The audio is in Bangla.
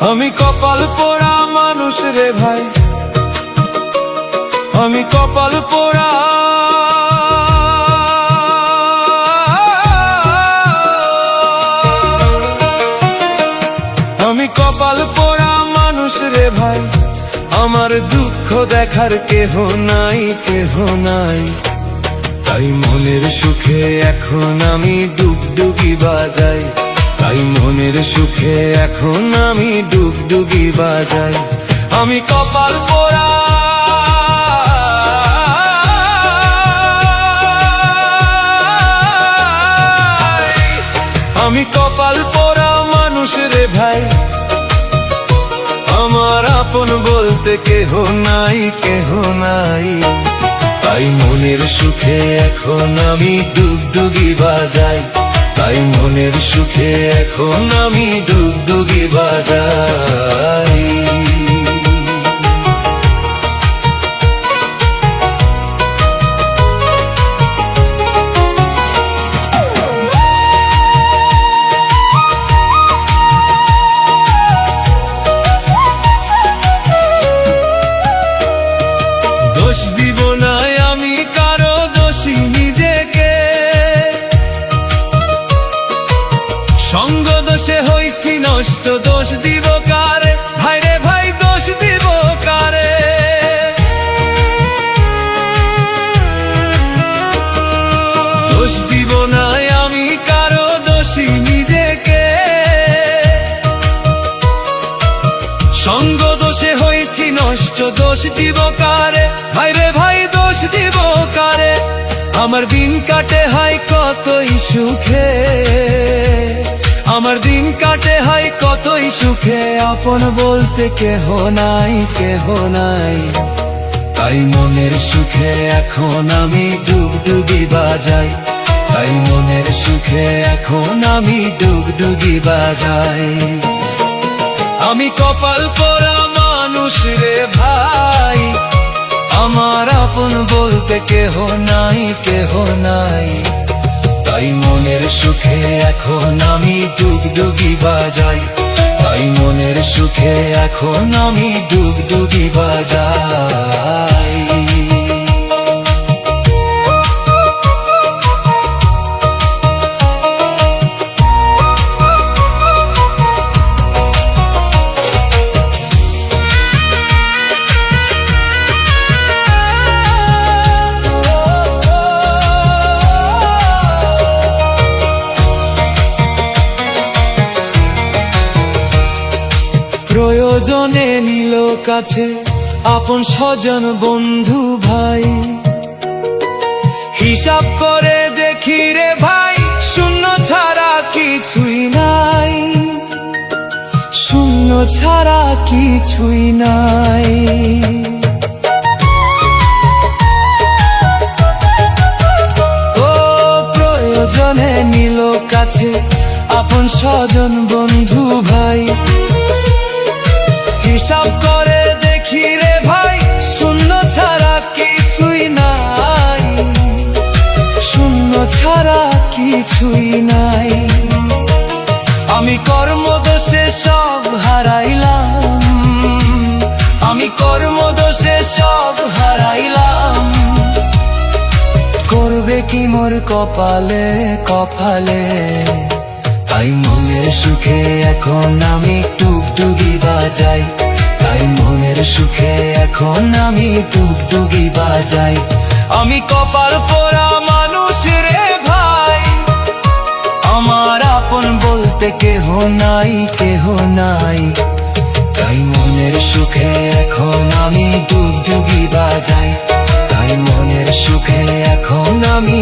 আমি কপাল পোড়া মানুষ রে ভাই, আমি কপাল পোড়া। আমি কপাল পোড়া মানুষ রে ভাই, আমার দুঃখ দেখার কেহ নাই, কেহ নাই। তাই মনের সুখে এখন আমি ডুগডুগি বাজাই, তাই মনের সুখে এখন আমি ডুগডুগি বাজাই। আমি কপাল পোড়া, আমি কপাল পোড়া মানুষ রে ভাই, আমার আপন বলতে কেহ নাই, কেহ নাই। তাই মনের সুখে এখন আমি ডুগডুগি বাজাই, তাই মনের সুখে এখন আমি ডুগডুগি বাজাই। দোষ দিব না আমি কারো, দোষী নিজেকে। সঙ্গ দোষে হইছি নষ্ট, দোষ দিব কারে ভাইরে ভাই, দোষ দিব কারে। দোষ দিব না আমি কারো, দোষী নিজেকে। সঙ্গ দোষে হইছি নষ্ট, দোষ দিব কারে ভাইরে ভাই, দোষ দিব কারে। আমার দিন কাটে হয় কতই সুখে, আমার দিন কাটে হয় কতই সুখে, আপন বলতে কেহ নাই, কেহ নাই। তাই মনের সুখে এখন আমি ডুগডুগি বাজাই, তাই মনের সুখে এখন আমি ডুগডুগি বাজাই। আমি কপাল পোড়া মানুষ রে ভাই, আমার আপন বলতে কেহ নাই, কেহ নাই। তাই মনের সুখে এখন আমি ডুগডুগি বাজাই, তাই মনের সুখে এখন আমি ডুগডুগি বাজাই। প্রয়োজনে নিল কাছে আপন স্বজন বন্ধু ভাই, হিসাব করে দেখি রে ভাই শূন্য ছাড়া কিছুই নাই, শূন্য ছাড়া কিছুই নাই। ও প্রয়োজনে নিল কাছে আপন স্বজন বন্ধু ভাই, হিসাব করে দেখি রে ভাই শূন্য ছাড়া কিছুই নাই, শূন্য ছাড়া কিছুই নাই। আমি কর্মদোষে সব হারাইলাম, আমি কর্মদোষে সব হারাইলাম। করবে কি মোর কপালে, কপালে। তাই মনের সুখে এখন আমি ডুগডুগি বাজাই, তাই মনের সুখে এখন আমি ডুগডুগি বাজাই। আমি কপাল পোড়া মানুষ রে ভাই, আমার আপন বলতে কেহ নাই, কেহ নাই। তাই মনের সুখে এখন আমি ডুগডুগি বাজাই, তাই মনের সুখে এখন আমি